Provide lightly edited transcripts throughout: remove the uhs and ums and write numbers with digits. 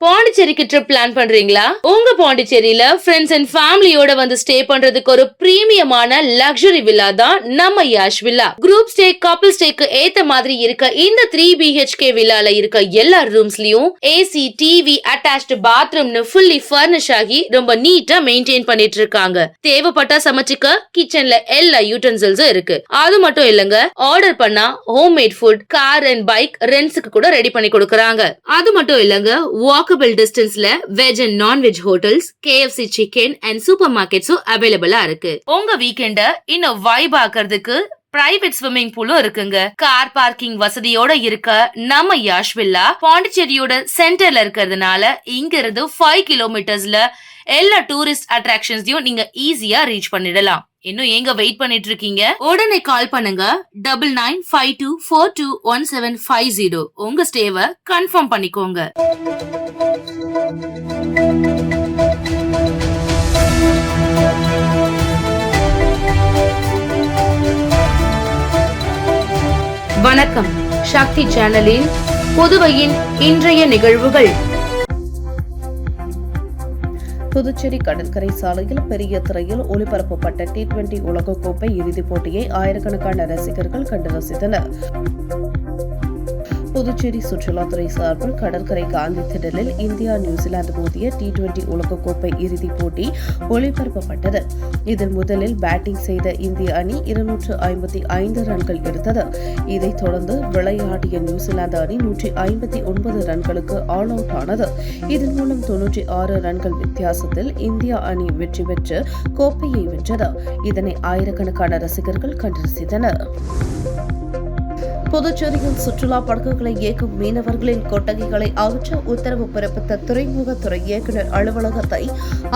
பாண்டிச்சேரிக்கு trip plan பண்றீங்களா? உங்க பாண்டிச்சேரியில ஃப்ரெண்ட்ஸ் அண்ட் ஃபேமிலியோட வந்து ஸ்டே பண்றதுக்கு ஒரு பிரீமியமான லக்ஸுரி வில்லா தான் நம்ம Yash villa. Group stay, couple ஸ்டேக்கு ஏத்த மாதிரி இருக்க இந்த 3 BHK வில்லால இருக்க எல்லா ரூம்ஸ்லயும் ஏசி, டிவி, அட்டாச்ட் பாத்ரூம்னு ஃபுல்லி ஃபர்னிஷ் ஆகி ரொம்ப நீட்டா மெயின்டைன் பண்ணிட்டு இருக்காங்க. தேவைப்பட்டா சமைச்சுக்க கிச்சன்ல எல்லா யூட்டன்சில்ஸும் இருக்கு. அது மட்டும் இல்லங்க, ஆர்டர் பண்ணா homemade food, car and bike ரெண்ட்ஸ்க்கு கூட ரெடி பண்ணி கொடுக்கறாங்க. அது மட்டும் இல்லங்க, வாக்கபிள் டிஸ்டன்ஸ்ல veg and non-veg hotels, KFC chicken and super மார்க்கெட்ஸும் அவைலபிளா இருக்கு. உங்க வீக்கெண்ட இன்னும் வைப் ஆக்குறதுக்கு பிரைவேட் ஸ்விம்மிங் பூலும் இருக்குங்க. கார் பார்க்கிங் வசதியோட இருக்க நம்ம யாஷ் வில்லா பாண்டிச்சேரியோட சென்டர்ல இருக்கிறதுனால இங்க இருந்து 5 கிலோமீட்டர்ஸ்ல எல்லா டூரிஸ்ட் அட்ராக்ஷன்ஸையும் நீங்க ஈஸியா ரீச் பண்ணிடலாம். இன்னும் எங்க வெயிட் பண்ணிட்டு இருக்கீங்க? உடனே கால் பண்ணுங்க 9952421750. உங்க ஸ்டேவை கன்ஃபார்ம் பண்ணிக்கோங்க. வணக்கம். சக்தி சேனலில் புதுவையின் இன்றைய நிகழ்வுகள். புதுச்சேரி கடற்கரை சாலையில் பெரிய திரையில் ஒளிபரப்பப்பட்ட T20 உலகக்கோப்பை இறுதிப் போட்டியை ஆயிரக்கணக்கான ரசிகர்கள் கண்டு ரசித்தனர். புதுச்சேரி சுற்றுலாத்துறை சார்பில் கடற்கரை காந்தி திடலில் இந்தியா நியூசிலாந்து மோதிய T20 உலகக்கோப்பை இறுதிப் போட்டி ஒளிபரப்பப்பட்டது. இதில் முதலில் பேட்டிங் செய்த இந்திய அணி 255 ரன்கள் எடுத்தது. இதைத் தொடர்ந்து விளையாடிய நியூசிலாந்து அணி 159 ரன்களுக்கு ஆல் அவுட் ஆனது. இதன் மூலம் 96 ரன்கள் வித்தியாசத்தில் இந்தியா அணி வெற்றி பெற்று கோப்பையை வென்றது. இதனை ஆயிரக்கணக்கான ரசிகர்கள் கண்டு ரசித்தனர். புதுச்சேரியில் சுற்றுலா படகுகளை இயக்கும் மீனவர்களின் கொட்டகைகளை அகற்ற உத்தரவு பிறப்பித்த துறைமுகத்துறை இயக்குநர் அலுவலகத்தை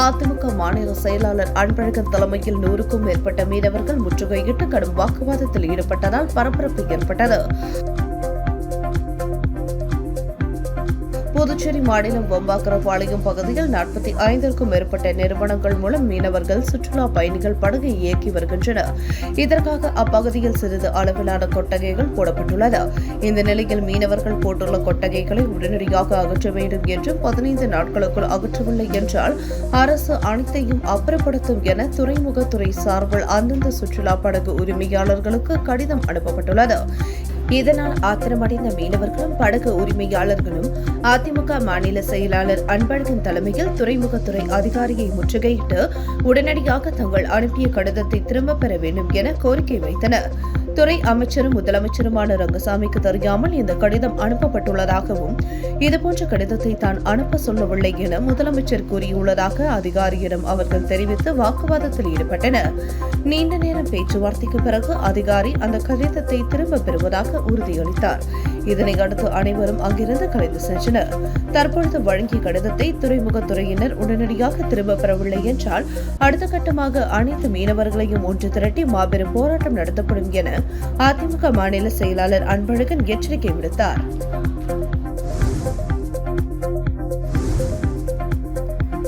அதிமுக மாநில செயலாளர் அன்பழகன் தலைமையில் 100க்கும் மேற்பட்ட மீனவர்கள் முற்றுகையிட்டு கடும் வாக்குவாதத்தில் ஈடுபட்டதால் பரபரப்பு ஏற்பட்டது. புதுச்சேரி மாநிலம் பொம்பாக்கரபாளையம் பகுதியில் 45க்கும் மேற்பட்ட நிறுவனங்கள் மூலம் மீனவர்கள் சுற்றுலா பயணிகள் படகை இயக்கி வருகின்றனர். இதற்காக அப்பகுதியில் சிறிது அளவிலான கொட்டகைகள் போடப்பட்டுள்ளது. இந்த நிலையில் மீனவர்கள் போட்டுள்ள கொட்டகைகளை உடனடியாக அகற்ற வேண்டும் என்றும் 15 நாட்களுக்குள் அகற்றவில்லை என்றால் அரசு அனைத்தையும் அப்புறப்படுத்தும் என துறைமுகத்துறை சார்பில் அந்தந்த சுற்றுலா படகு உரிமையாளர்களுக்கு கடிதம் அனுப்பப்பட்டுள்ளது. இதனால் ஆத்திரமடைந்த மீனவர்களும் படகு உரிமையாளர்களும் அதிமுக மாநில செயலாளர் அன்பழகன் தலைமையில் துறைமுகத்துறை அதிகாரியை முற்றுகையிட்டு உடனடியாக தங்கள் அனுப்பிய கடிதத்தை திரும்பப் பெற வேண்டும் என கோரிக்கை வைத்தனர். துறை அமைச்சரும் முதலமைச்சருமான ரங்கசாமிக்கு தெரியாமல் இந்த கடிதம் அனுப்பப்பட்டுள்ளதாகவும் இதுபோன்ற கடிதத்தை தான் அனுப்ப சொல்லவில்லை என முதலமைச்சர் கூறியுள்ளதாக அதிகாரியிடம் அவர்கள் தெரிவித்து வாக்குவாதத்தில் ஈடுபட்டனர். நீண்ட நேரம் பேச்சுவார்த்தைக்கு பிறகு அதிகாரி அந்த கடிதத்தை திரும்பப் பெறுவதாக உறுதியளித்தார். இதனை அடுத்து அனைவரும் அங்கிருந்து கலைந்து சென்றனர். தற்பொழுது வழங்கிய கடிதத்தை துறைமுகத்துறையினர் உடனடியாக திரும்பப் பெறவில்லை என்றால் அடுத்த கட்டமாக அனைத்து மீனவர்களையும் ஒன்று திரட்டி மாபெரும் போராட்டம் நடத்தப்படும் என அதிமுக மாநில செயலாளர் அன்பழகன் எச்சரிக்கை விடுத்தார்.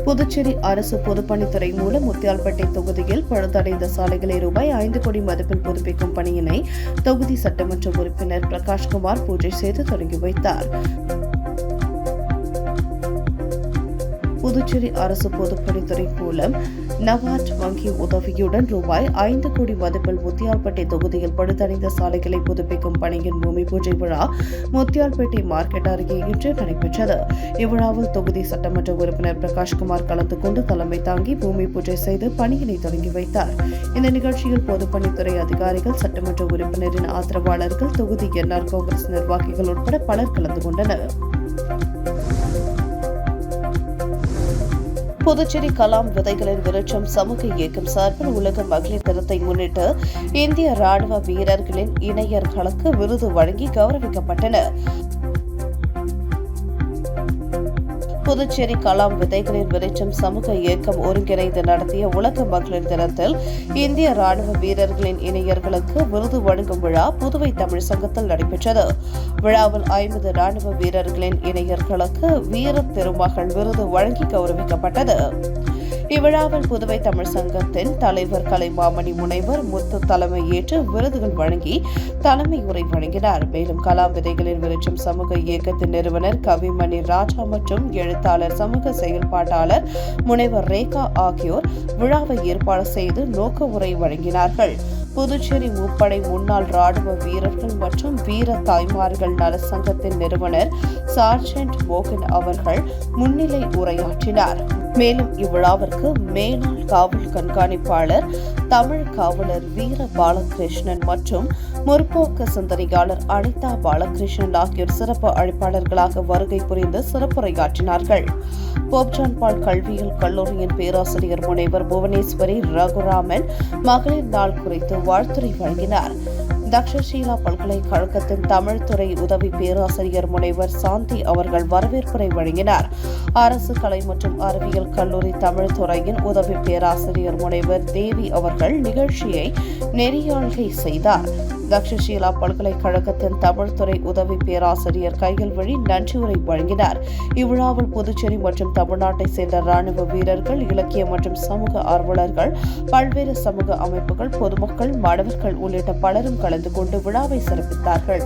புதுச்சேரி அரசு பொதுப்பணித்துறை மூலம் முத்தியால்பேட்டை தொகுதியில் பழுதடைந்த சாலைகளை ₹5 கோடி மதிப்பில் புதுப்பிக்கும் பணியினை தொகுதி சட்டமன்ற உறுப்பினர் பிரகாஷ்குமார் பூஜை செய்து தொடங்கி வைத்தார். புதுச்சேரி அரசு பொதுப்பணித்துறை மூலம் நபார்ட் வங்கி உதவியுடன் ₹5 கோடி மதிப்பில் முத்தியால்பேட்டை தொகுதியில் பழுதடைந்த சாலைகளை புதுப்பிக்கும் பணியின் பூமி பூஜை விழா முத்தியால்பேட்டை மார்க்கெட் அருகே இன்று நடைபெற்றது. இவ்விழாவில் தொகுதி சட்டமன்ற உறுப்பினர் பிரகாஷ்குமார் கலந்து கொண்டு தலைமை தாங்கி பூமி பூஜை செய்து பணியினை தொடங்கி வைத்தார். இந்த நிகழ்ச்சியில் பொதுப்பணித்துறை அதிகாரிகள், சட்டமன்ற உறுப்பினரின் ஆதரவாளர்கள், தொகுதி NR காங்கிரஸ் நிர்வாகிகள் உட்பட பலர் கலந்து கொண்டனர். புதுச்சேரி கலாம் விதைகளின் விருட்சம் சமூக இயக்கம் சார்பில் உலக மகளிர் தினத்தை முன்னிட்டு இந்திய ராணுவ வீரர்களின் இணையர்களுக்கு விருது வழங்கி கௌரவிக்கப்பட்டனர். புதுச்சேரி கலாம் விதைகளின் விருட்சம் சமூக இயக்கம் ஒருங்கிணைந்து நடத்திய உலக மகளிர் தினத்தில் இந்திய ராணுவ வீரர்களின் இணையர்களுக்கு விருது வழங்கும் விழா புதுவை தமிழ் சங்கத்தில் நடைபெற்றது. விழாவில் 50 ராணுவ வீரர்களின் இணையர்களுக்கு வீர திருமகள் விருது வழங்கி கௌரவிக்கப்பட்டது. இவ்விழாவில் புதுவை தமிழ் சங்கத்தின் தலைவர் கலைமாமணி முனைவர் முத்து தலைமை ஏற்று விருதுகள் வழங்கி தலைமை உரை வழங்கினார். மேலும் கலாம் விதைகளின் வெளிச்சம் சமூக இயக்கத்தின் நிறுவனர் கவிமணி ராஜா மற்றும் எழுத்தாளர் சமூக செயல்பாட்டாளர் முனைவர் ரேகா ஆகியோர் விழாவை ஏற்பாடு செய்து நோக்க உரை வழங்கினார்கள். புதுச்சேரி முப்படை முன்னாள் ராணுவ வீரர்கள் மற்றும் வீர தாய்மார்கள் நல சங்கத்தின் நிறுவனர் சார்ஜென்ட் மோகன் அவர்கள் முன்னிலை உரையாற்றினார். மேலும் இவ்விழாவிற்கு மேனாள் காவல் கண்காணிப்பாளர் தமிழ் காவலர் வீர பாலகிருஷ்ணன் மற்றும் முற்போக்கு சிந்தனையாளர் அனிதா பாலகிருஷ்ணன் ஆகியோர் சிறப்பு அழைப்பாளர்களாக வருகை புரிந்து சிறப்புரையாற்றினார்கள். போப்ஜான் பால் கல்வியியல் கல்லூரியின் பேராசிரியர் முனைவர் புவனேஸ்வரி ரகுராமன் மகளிர் நாள் குறித்து வாழ்த்துரை வழங்கினார். தக்ஷஷீலா பல்கலைக்கழகத்தின் தமிழ் துறை உதவி பேராசிரியர் முனைவர் சாந்தி அவர்கள் வரவேற்புரை வழங்கினார். அரசு கலை மற்றும் அறிவியல் கல்லூரி தமிழ் துறையின் உதவி பேராசிரியர் முனைவர் தேவி அவர்கள் நிகழ்ச்சியை நெறியாள்கை செய்தார். தக்ஷஷீலா பல்கலைக்கழகத்தின் தமிழ் துறை உதவி பேராசிரியர் கையல்வழி நன்றியுரை வழங்கினார். இவ்விழாவில் புதுச்சேரி மற்றும் தமிழ்நாட்டை சேர்ந்த ராணுவ வீரர்கள், இலக்கிய மற்றும் சமூக ஆர்வலர்கள், பல்வேறு சமூக அமைப்புகள், பொதுமக்கள், மாணவர்கள் உள்ளிட்ட பலரும் கலந்து கொண்டு விழாவை சிறப்பித்தார்கள்.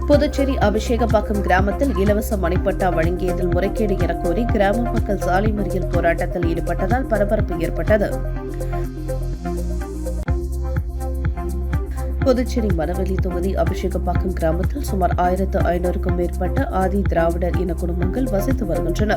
புதுச்சேரி அபிஷேகப்பாக்கம் கிராமத்தில் இலவச மணிப்பட்டா வழங்கியதில் முறைகேடு என கோரி கிராம மக்கள் சாலை மறியல் போராட்டத்தில் ஈடுபட்டதால் பரபரப்பு ஏற்பட்டது. புதுச்சேரி மணவெளி தொகுதி அபிஷேகப்பாக்கம் கிராமத்தில் சுமார் 1500க்கும் மேற்பட்ட ஆதி திராவிடர் இன குடும்பங்கள் வசித்து வருகின்றன.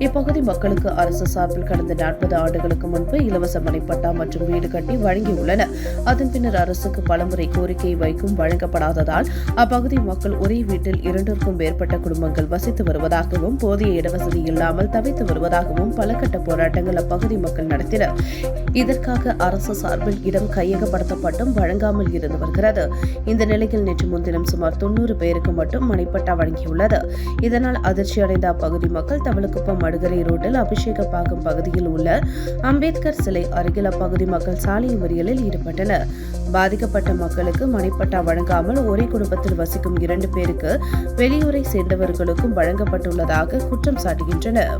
இப்பகுதி மக்களுக்கு அரசு சார்பில் கடந்த 40 ஆண்டுகளுக்கு முன்பு இலவச மனைப்பட்டா மற்றும் வீடு கட்டி வழங்கியுள்ளன. அதன் பின்னர் அரசுக்கு பலமுறை கோரிக்கை வைக்கும் வழங்கப்படாததால் அப்பகுதி மக்கள் ஒரே வீட்டில் 2க்கும் மேற்பட்ட குடும்பங்கள் வசித்து வருவதாகவும், போதிய இடவசதி இல்லாமல் தவித்து வருவதாகவும் பல கட்ட போராட்டங்கள் அப்பகுதி மக்கள் நடத்தினர். இதற்காக அரசு சார்பில் இடம் கையகப்படுத்தப்பட்டும் வழங்காமல் இருந்து வருகிறது. இந்த நிலையில் நேற்று முன்தினம் சுமார் 90 பேருக்கு மட்டும் மனைப்பட்டா வழங்கியுள்ளது. இதனால் அதிர்ச்சியடைந்த அப்பகுதி மக்கள் தவளக்குப்பம் மடுகரை ரோட்டில் அபிஷேகப்பாக்கம் பகுதியில் உள்ள அம்பேத்கர் சிலை அருகில் அப்பகுதி மக்கள் சாலை மறியலில் ஈடுபட்டனர். பாதிக்கப்பட்ட மக்களுக்கு மனைப்பட்டா வழங்காமல் ஒரே குடும்பத்தில் வசிக்கும் 2 பேருக்கு வெளியூரை சேர்ந்தவர்களுக்கும் வழங்கப்பட்டுள்ளதாக குற்றம் சாட்டுகின்றனர்.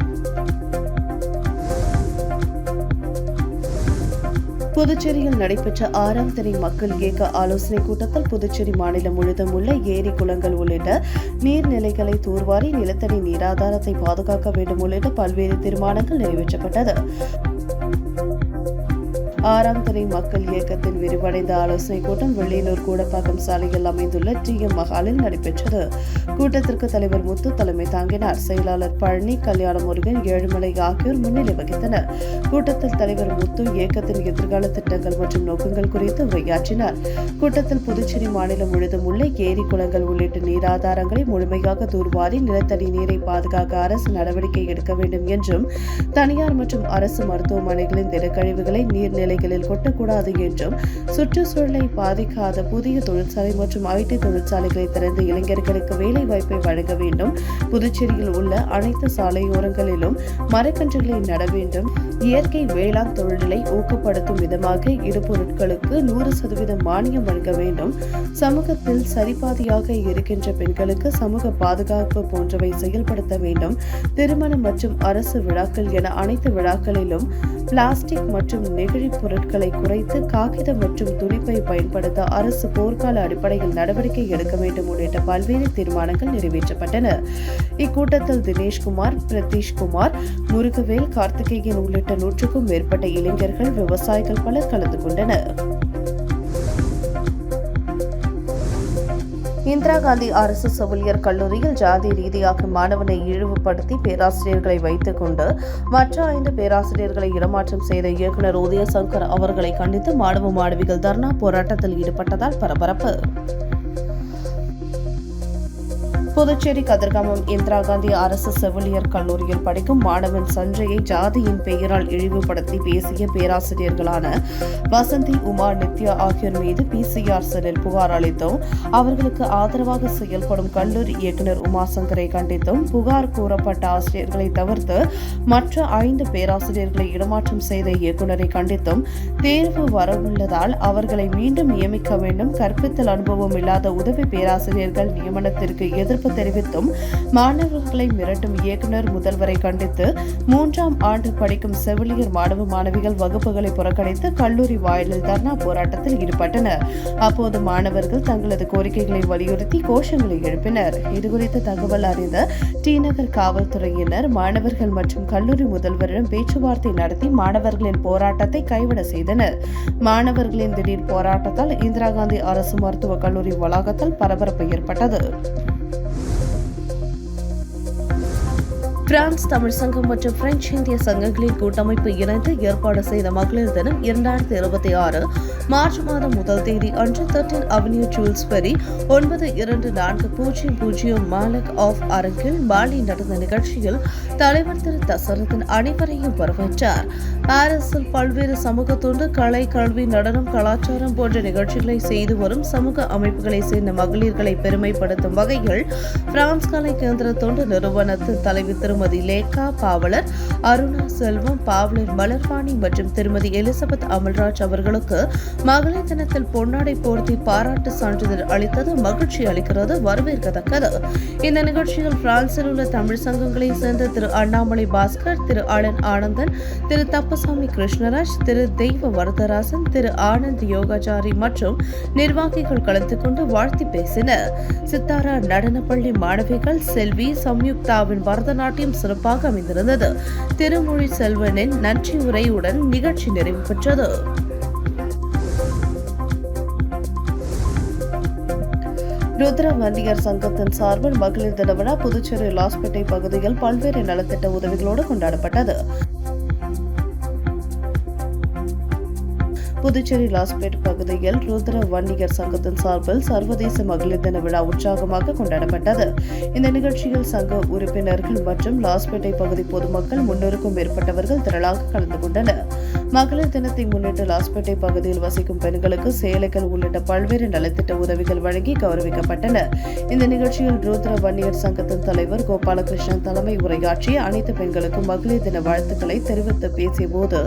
புதுச்சேரியில் நடைபெற்ற 6ஆம் திணை மக்கள் இயக்க ஆலோசனைக் கூட்டத்தில் புதுச்சேரி மாநிலம் முழுவதும் உள்ள ஏரி, குளங்கள் உள்ளிட்ட நீர்நிலைகளை தூர்வாரி நிலத்தடி நீராதாரத்தை பாதுகாக்க வேண்டும் உள்ளிட்ட பல்வேறு தீர்மானங்கள் நிறைவேற்றப்பட்டது. 6ஆம் திணை மக்கள் இயக்கத்தின் விரிவடைந்த ஆலோசனைக் கூட்டம் வெள்ளியனூர் கூடப்பாக்கம் சாலையில் அமைந்துள்ள TM மஹாலில் நடைபெற்றது. கூட்டத்திற்கு தலைவர் முத்து தலைமை தாங்கினார். செயலாளர் பழனி, கல்யாண முருகன், ஏழுமலை ஆகியோர் முன்னிலை வகித்தனர். கூட்டத்தில் தலைவர் முத்து இயக்கத்தின் எதிர்கால திட்டங்கள் மற்றும் நோக்கங்கள் குறித்து உரையாற்றினார். கூட்டத்தில் புதுச்சேரி மாநிலம் முழுவதும் உள்ள ஏரி, குளங்கள் உள்ளிட்ட நீராதாரங்களை முழுமையாக தூர்வாரி நிலத்தடி நீரை பாதுகாக்க அரசு நடவடிக்கை எடுக்க வேண்டும் என்றும், தனியார் மற்றும் அரசு மருத்துவமனைகளின் திடக்கழிவுகளை நீர்நிலைகளில் கொட்டக்கூடாது என்றும், சுற்றுச்சூழலை பாதிக்காத புதிய தொழிற்சாலை மற்றும் IT தொழிற்சாலைகளை திறந்து இளைஞர்களுக்கு வேலை வாய்ப்பை வழங்க வேண்டும். புதுச்சேரியில் உள்ள அனைத்து சாலையோரங்களிலும் மரக்கன்றுகளை நட வேண்டும். இயற்கை வேளாண் தொழிலை ஊக்கப்படுத்தும் விதமாக இடுபொருட்களுக்கு 100% மானியம் வழங்க வேண்டும். சமூகத்தில் சரிபாதியாக இருக்கின்ற பெண்களுக்கு சமூக பாதுகாப்பு போன்றவை செயல்படுத்த வேண்டும். திருமணம் மற்றும் அரசு விழாக்கள் என அனைத்து விழாக்களிலும் பிளாஸ்டிக் மற்றும் நெகிழி பொருட்களை குறைத்து காகிதம் மற்றும் துணிப்பை பயன்படுத்த அரசு போர்க்கால அடிப்படையில் நடவடிக்கை எடுக்க வேண்டும் உள்ளிட்ட பல்வேறு தீர்மானங்கள் நிறைவேற்றப்பட்டன. இக்கூட்டத்தில் தினேஷ்குமார், பிரதீஷ்குமார், முருகவேல், கார்த்திகேயன் உள்ளிட்ட 100க்கும் மேற்பட்ட இளைஞர்கள், விவசாயிகள் பலர் கலந்து கொண்டனர். இந்திரா காந்தி அரசு செவிலியர் கல்லூரியில் ஜாதி ரீதியாக மாணவனை இழிவுபடுத்தி பேராசிரியர்களை வைத்துக் கொண்டு மற்ற 5 பேராசிரியர்களை இடமாற்றம் செய்த இயக்குநர் உதயசங்கர் அவர்களை கண்டித்து மாணவ மாணவிகள் தர்ணா போராட்டத்தில் ஈடுபட்டதால் பரபரப்பு. புதுச்சேரி கதிர்காமம் இந்திரா காந்தி அரசு செவிலியர் கல்லூரியில் படிக்கும் மாணவன் சஞ்சயை ஜாதியின் பெயரால் இழிவுபடுத்தி பேசிய பேராசிரியர்களான வசந்தி, உமா, நித்யா ஆகியோர் மீது PCR செல்லில் புகார் அளித்தும், அவர்களுக்கு ஆதரவாக செயல்படும் கல்லூரி இயக்குநர் உமாசங்கரை கண்டித்தும், புகார் கூறப்பட்ட ஆசிரியர்களை தவிர்த்து மற்ற 5 பேராசிரியர்களை இடமாற்றம் செய்த இயக்குநரை கண்டித்தும், தேர்வு வரவுள்ளதால் அவர்களை மீண்டும் நியமிக்க வேண்டும், கற்பித்தல் அனுபவம் இல்லாத உதவி பேராசிரியர்கள் நியமனத்திற்கு எதிர்ப்பு எதிர்ப்பு தெரிவித்தும் மாணவர்களை மிரட்டும் இயக்குநர் முதல்வரை கண்டித்து 3ஆம் ஆண்டு படிக்கும் செவிலியர் மாணவ மாணவிகள் வகுப்புகளை புறக்கணித்து கல்லூரி வாயிலில் தர்ணா போராட்டத்தில் ஈடுபட்டனர். அப்போது மாணவர்கள் தங்களது கோரிக்கைகளை வலியுறுத்தி கோஷங்களை எழுப்பினர். இதுகுறித்து தகவல் அறிந்த டி நகர் காவல்துறையினர் மாணவர்கள் மற்றும் கல்லூரி முதல்வரிடம் பேச்சுவார்த்தை நடத்தி மாணவர்களின் போராட்டத்தை கைவிட செய்தனர். மாணவர்களின் திடீர் போராட்டத்தால் இந்திரா காந்தி அரசு மருத்துவக் கல்லூரி வளாகத்தில் பரபரப்பு ஏற்பட்டது. பிரான்ஸ் தமிழ் சங்கம் மற்றும் பிரெஞ்சு இந்திய சங்கங்களின் கூட்டமைப்பு இணைந்து ஏற்பாடு செய்த மகளிர் தினம் 2026 மார்ச் மாதம் 1 தேதி அன்று 13 அவென்யூ ஜூல்ஸ்பெரி 924000 மாலக் ஆஃப் அரங்கில் மாலை நடந்த நிகழ்ச்சியில் தலைவர் திரு தசரதன் அனைவரையும் வரவேற்றார். பாரிஸில் பல்வேறு சமூக தொண்டு, கலை, கல்வி, நடனம், கலாச்சாரம் போன்ற நிகழ்ச்சிகளை செய்து வரும் சமூக அமைப்புகளை சேர்ந்த மகளிர்களை பெருமைப்படுத்தும் வகையில் பிரான்ஸ் கலை கேந்திர தொண்டு நிறுவனத்தின் தலைவர் திருமதி லேகா பாவலர், அருணா செல்வம் பாவலர், மலர்வாணி மற்றும் திருமதி எலிசபெத் அமல்ராஜ் அவர்களுக்கு மகளிர் தினத்தில் பொன்னாடை போர்த்தி பாராட்டு சான்றிதழ் அளித்தது மகிழ்ச்சி அளிக்கிறது, வரவேற்கத்தக்கது. இந்த நிகழ்ச்சியில் பிரான்சில் உள்ள தமிழ் சங்கங்களை சேர்ந்த திரு அண்ணாமலை பாஸ்கர், திரு அலன் ஆனந்தன், திரு தப்பசாமி கிருஷ்ணராஜ், திரு தெய்வ வரதராசன், திரு ஆனந்த் யோகாச்சாரி மற்றும் நிர்வாகிகள் கலந்து கொண்டு வாழ்த்தி பேசினர். சித்தாரா நடனப்பள்ளி மாணவிகள் செல்வி சம்யுக்தாவின் பரதநாட்டியம் சிறப்பாக அமைந்திருந்தது. திருமொழி செல்வனின் நன்றி உரையுடன் நிகழ்ச்சி நிறைவு பெற்றது. ருத்ர வண்டியர் சங்கத்தின் சார்பில் மகளிர் தின விழா புதுச்சேரி லாஸ்பேட்டை பகுதியில் பல்வேறு நலத்திட்ட உதவிகளோடு கொண்டாடப்பட்டது. புதுச்சேரி லாஸ்பேட் பகுதியில் ருத்ர வண்டியர் சங்கத்தின் சார்பில் சர்வதேச மகளிர் தின விழா உற்சாகமாக கொண்டாடப்பட்டது. இந்த நிகழ்ச்சியில் சங்க உறுப்பினர்கள் மற்றும் லாஸ்பேட்டை பகுதி பொதுமக்கள் 300க்கும் மேற்பட்டவர்கள் திரளாக கலந்து கொண்டனர். மகளிர் தினத்தை முன்னிட்டு லாஸ்பேட்டை பகுதியில் வசிக்கும் பெண்களுக்கு சேலைகள் உள்ளிட்ட பல்வேறு நலத்திட்ட உதவிகள் வழங்கி கௌரவிக்கப்பட்டனர். இந்த நிகழ்ச்சியில் ருத்ர வன்னியர் சங்கத்தின் தலைவர் கோபாலகிருஷ்ணன் தலைமை உரையாற்றி அனைத்து பெண்களுக்கும் மகளிர் தின வாழ்த்துக்களை தெரிவித்து பேசிய போது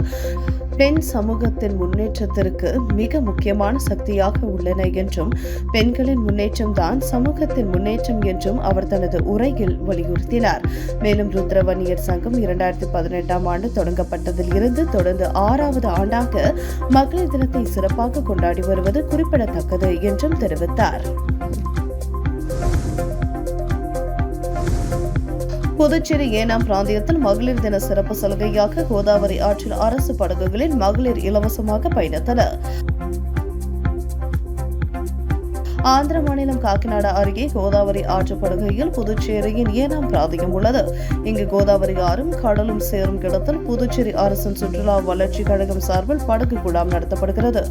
பெண் சமூகத்தின் முன்னேற்றத்திற்கு மிக முக்கியமான சக்தியாக உள்ளன என்றும் பெண்களின் முன்னேற்றம் தான் சமூகத்தின் முன்னேற்றம் என்றும் அவர் தனது உரையில் வலியுறுத்தினார். மேலும் ருத்ரவன்னியர் சங்கம் 2018ஆம் ஆண்டு தொடங்கப்பட்டதில் இருந்து தொடர்ந்து 6வது ஆண்டாக மகளிர் தினத்தை சிறப்பாக கொண்டாடி வருவது குறிப்பிடத்தக்கது என்றும் தெரிவித்தார். புதுச்சேரி ஏனாம் பிராந்தியத்தில் மகளிர் தின சிறப்பு சலுகையாக கோதாவரி ஆற்றில் அரசு படகுகளில் மகளிர் இலவசமாக பயணித்தனர். ஆந்திர மாநிலம் காக்கிநாடா அருகே கோதாவரி ஆற்று படுகையில் புதுச்சேரியின் ஏனாம் பிராந்தியம் உள்ளது. இங்கு கோதாவரி ஆறும் கடலும் சேரும் இடத்தில் புதுச்சேரி அரசின் சுற்றுலா வளர்ச்சி கழகம் சார்பில் படகு குழாம் நடத்தப்படுகிறது.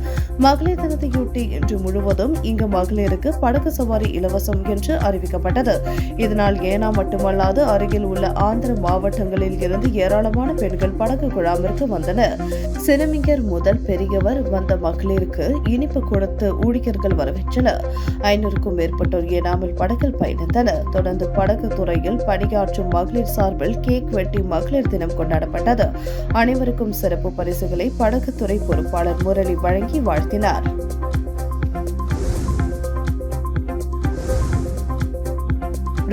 மகளிர் தினத்தையொட்டி இன்று முழுவதும் இங்கு மகளிருக்கு படகு சவாரி இலவசம் என்று அறிவிக்கப்பட்டது. இதனால் ஏனாம் மட்டுமல்லாது அருகில் உள்ள ஆந்திர மாவட்டங்களில் இருந்து ஏராளமான பெண்கள் படகு குழாமிற்கு வந்தனர். சிறுமியர் முதல் பெரியவர் வந்த மகளிருக்கு இனிப்பு கொடுத்து ஊழியர்கள் வரவேற்றனர். 500க்கும் மேற்பட்டோர் ஏனாமில் படகில் பயணித்தனர். தொடர்ந்து படகு துறையில் பணியாற்றும் மகளிர் சார்பில் கேக் வெட்டி மகளிர் தினம் கொண்டாடப்பட்டது. அனைவருக்கும் சிறப்பு பரிசுகளை படகுத்துறை பொறுப்பாளர் முரளி வழங்கி வாழ்த்தினார்.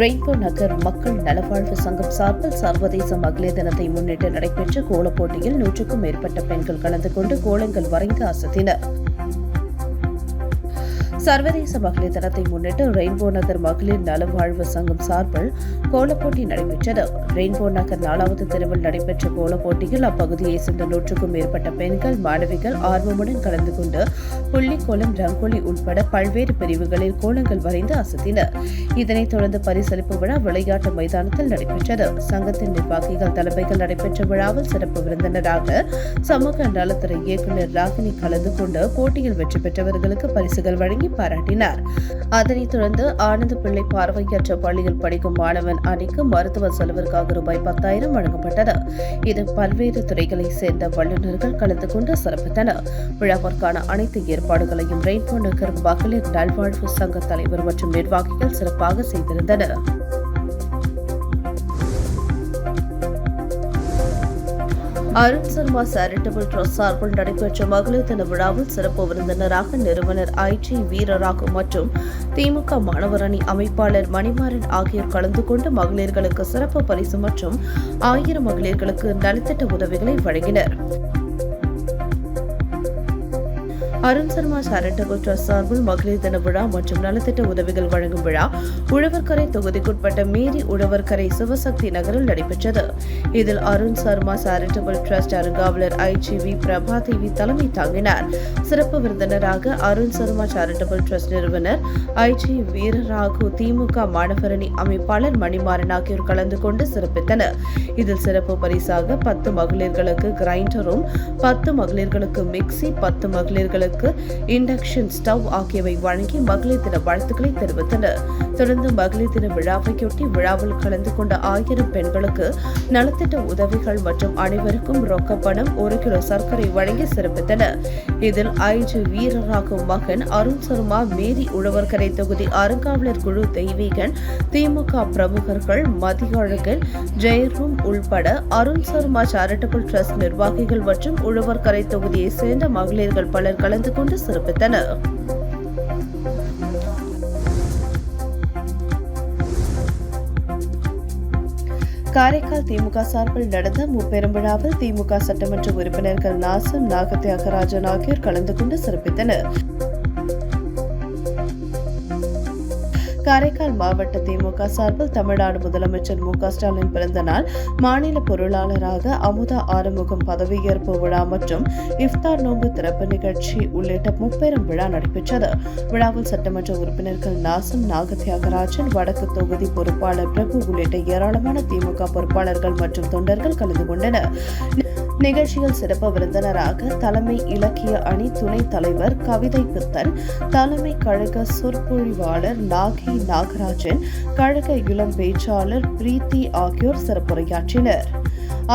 ரெயின்போ நகர் மக்கள் நலவாழ்வு சங்கம் சார்பில் சர்வதேச மகளிர் தினத்தை முன்னிட்டு நடைபெற்ற கோலப் போட்டியில் 100க்கும் மேற்பட்ட பெண்கள் கலந்து கொண்டு கோலங்கள் வரைந்து அசத்தினர். சர்வதேச மகளிர் தினத்தை முன்னிட்டு ரெயின்போ நகர் மகளிர் நலவாழ்வு சங்கம் சார்பில் கோலப்போட்டி நடைபெற்றது. ரெயின்போ நகர் 4வது தெருவில் நடைபெற்ற கோலப்போட்டியில் அப்பகுதியை சேர்ந்த 100க்கும் மேற்பட்ட பெண்கள், மாணவிகள் ஆர்வமுடன் கலந்து கொண்டு புள்ளிக்கோலம், ரங்கோலி உட்பட பல்வேறு பிரிவுகளில் கோலங்கள் வரைந்து அசத்தினர். இதனைத் தொடர்ந்து பரிசளிப்பு விழா விளையாட்டு மைதானத்தில் நடைபெற்றது. சங்கத்தின் நிர்வாகிகள் தலைமையில் நடைபெற்ற விழாவில் சிறப்பு விருந்தினராக சமூக நலத்துறை இயக்குநர் ராகினி கலந்து கொண்டு போட்டியில் வெற்றி பெற்றவர்களுக்கு பரிசுகள் வழங்கி பாராட்டினார். அதனைத் தொடர்ந்து ஆனந்த பிள்ளை பார்வையற்ற பள்ளியில் படிக்கும் மாணவன் அணிக்கு மருத்துவ செலவிற்காக ரூபாய் 10,000 வழங்கப்பட்டது. இது பல்வேறு துறைகளைச் சேர்ந்த வல்லுநர்கள் கலந்து கொண்டு சிறப்பித்தனர். விழாவிற்கான அனைத்து ஏற்பாடுகளையும் ரெயின்போ நகர் மகளிர் நல்வாழ்வு சங்க தலைவர் மற்றும் நிர்வாகிகள் சிறப்பாக செய்திருந்தனர். அருண் சர்மா சேரிட்டபிள் ட்ரஸ்ட் சார்பில் நடைபெற்ற மகளிர் தின விழாவில் சிறப்பு விருந்தினராக நிறுவனர் ஐஜி வீரராகு மற்றும் திமுக மாணவர் அணி அமைப்பாளர் மணிமாறன் ஆகியோர் கலந்து கொண்டு மகளிர்களுக்கு சிறப்பு பரிசு மற்றும் 1000 மகளிர்களுக்கு நலத்திட்ட உதவிகளை வழங்கினர். அருண் சர்மா சேரிட்டபிள் ட்ரஸ்ட் சார்பில் மகளிர் தின விழா மற்றும் நலத்திட்ட உதவிகள் வழங்கும் விழா உழவர்கரை தொகுதிக்குட்பட்ட மேரி உழவர்கரை சிவசக்தி நகரில் நடைபெற்றது. இதில் அருண் சர்மா சேரிட்டபிள் ட்ரஸ்ட் அருங்காவலர் ஐஜிவி பிரபாதேவி தலைமை தாங்கினார். சிறப்பு விருந்தினராக அருண் சர்மா சேரிட்டபிள் ட்ரஸ்ட் நிறுவனர் ஐஜி வீரராகு, திமுக மாணவர் அணி அமைப்பாளர் மணிமாறன் ஆகியோர் கலந்து கொண்டு சிறப்பித்தனர். இதில் சிறப்பு பரிசாக 10 மகளிர்களுக்கு கிரைண்டரும், 10 மகளிர்களுக்கு மிக்சி, 10 மகளிர்களுக்கு இண்டக்ஷன் ஸ்டவ் ஆகியவை வழங்கி மகளிர் தின வாழ்த்துக்களை தெரிவித்தனர். தொடர்ந்து மகளிர் தின விழாவையொட்டி விழாவில் கலந்து கொண்ட 1000 பெண்களுக்கு நலத்திட்ட உதவிகள் மற்றும் அனைவருக்கும் ரொக்கப்பணம், 1 கிலோ சர்க்கரை வழங்கி சிறப்பித்தனர். இதில் ஐஜி வீரராகு மகன் அருண் சர்மா, மேரி உழவர்கரை தொகுதி அறங்காவலர் குழு தெய்வீகன், திமுக பிரமுகர்கள் மதியழகன், ஜெயரூம் உள்பட அருண் சர்மா சேரிட்டபிள் ட்ரஸ்ட் நிர்வாகிகள் மற்றும் உழவர்கரை தொகுதியை சேர்ந்த மகளிர்கள் பலர் கலந்து கொண்டு சிறப்பித்தனர். காரைக்கால் திமுக சார்பில் நடந்த முப்பெரும் விழாவில் திமுக சட்டமன்ற உறுப்பினர்கள் நாசம், நாகத்தியாகராஜன் ஆகியோர் கலந்து கொண்டு சிறப்பித்தனர். காரைக்கால் மாவட்ட திமுக சார்பில் தமிழ்நாடு முதலமைச்சர் மு.க. ஸ்டாலின் பிறந்த நாள், மாநில பொருளாளராக அமுதா ஆறுமுகம் பதவியேற்பு விழா மற்றும் இஃப்தார் நோன்பு திறப்பு நிகழ்ச்சி உள்ளிட்ட முப்பெரும் விழா நடைபெற்றது. விழாவில் சட்டமன்ற உறுப்பினர்கள் நாசம், நாகத்தியாகராஜன், வடக்கு தொகுதி பொறுப்பாளர் பிரபு உள்ளிட்ட ஏராளமான திமுக பொறுப்பாளர்கள் மற்றும் தொண்டர்கள் கலந்து கொண்டனர். நிகழ்ச்சியில் சிறப்பு விருந்தினராக தலைமை இலக்கிய அணி துணைத் தலைவர் கவிதை பித்தன், தலைமை கழக சொற்பொழிவாளர் நாகி நாகராஜன், கழக இளம் பேச்சாளர் பிரீத்தி ஆகியோர் சிறப்புரையாற்றினர்.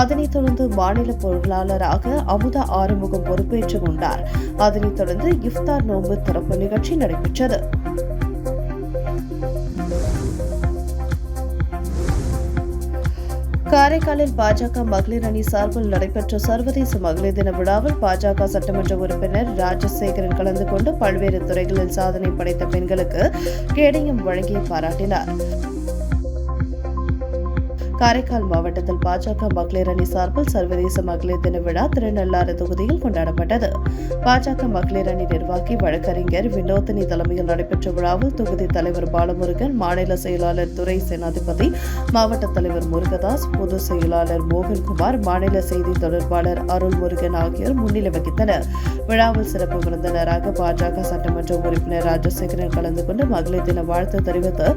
அதனைத் தொடர்ந்து மாநில பொருளாளராக அமுதா ஆறுமுகம் பொறுப்பேற்றுக் கொண்டார். அதனைத் தொடர்ந்து இஃப்தார் நோன்பு திறப்பு நிகழ்ச்சி நடைபெற்றது. காரைக்காலில் பாஜக மகளிர் அணி சார்பில் நடைபெற்ற சர்வதேச மகளிர் தின விழாவில் பாஜக சட்டமன்ற உறுப்பினர் ராஜசேகரன் கலந்து கொண்டு பல்வேறு துறைகளில் சாதனை படைத்த பெண்களுக்கு கேடயம் வழங்கி பாராட்டினார். காரைக்கால் மாவட்டத்தில் பாஜக மகளிர் அணி சார்பில் சர்வதேச மகளிர் தின விழா திருநள்ளாறு தொகுதியில் கொண்டாடப்பட்டது. பாஜக மகளிர் அணி நிர்வாகி வழக்கறிஞர் வினோதினி தலைமையில் நடைபெற்ற விழாவில் தொகுதி தலைவர் பாலமுருகன், மாநில செயலாளர் துரை சேனாதிபதி, மாவட்ட தலைவர் முருகதாஸ், பொதுச் செயலாளர் மோகன்குமார், மாநில செய்தி தொடர்பாளர் அருள்முருகன் ஆகியோர் முன்னிலை வகித்தனர். விழாவில் சிறப்பு விருந்தினராக பாஜக சட்டமன்ற உறுப்பினர் ராஜசேகரன் கலந்து கொண்டு மகளிர் தின வாழ்த்து தெரிவித்து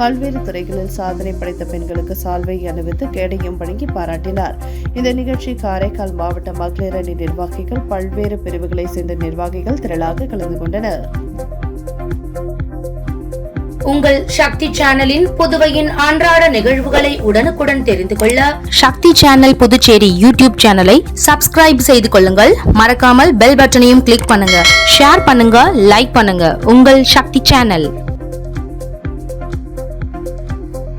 பல்வேறு துறைகளில் சாதனை படைத்த பெண்களுக்கு சால்வை அணிவித்து கேடயம் வழங்கி பாராட்டினார். இந்த நிகழ்ச்சி காரைக்கால் மாவட்ட மகளிர் அணி நிர்வாகிகள், பல்வேறு பிரிவுகளை சேர்ந்த நிர்வாகிகள் திரளாக கலந்து கொண்டனர். உங்கள் சக்தி சேனலின் புதுவையின் அன்றாட நிகழ்வுகளை உடனுக்குடன் தெரிந்து கொள்ள சக்தி சேனல் புதுச்சேரி யூடியூப் சேனலை சப்ஸ்கிரைப் செய்து கொள்ளுங்கள். மறக்காமல் பெல் பட்டனையும் கிளிக் பண்ணுங்க, ஷேர் பண்ணுங்க, லைக் பண்ணுங்க. உங்கள் சக்தி சேனல்.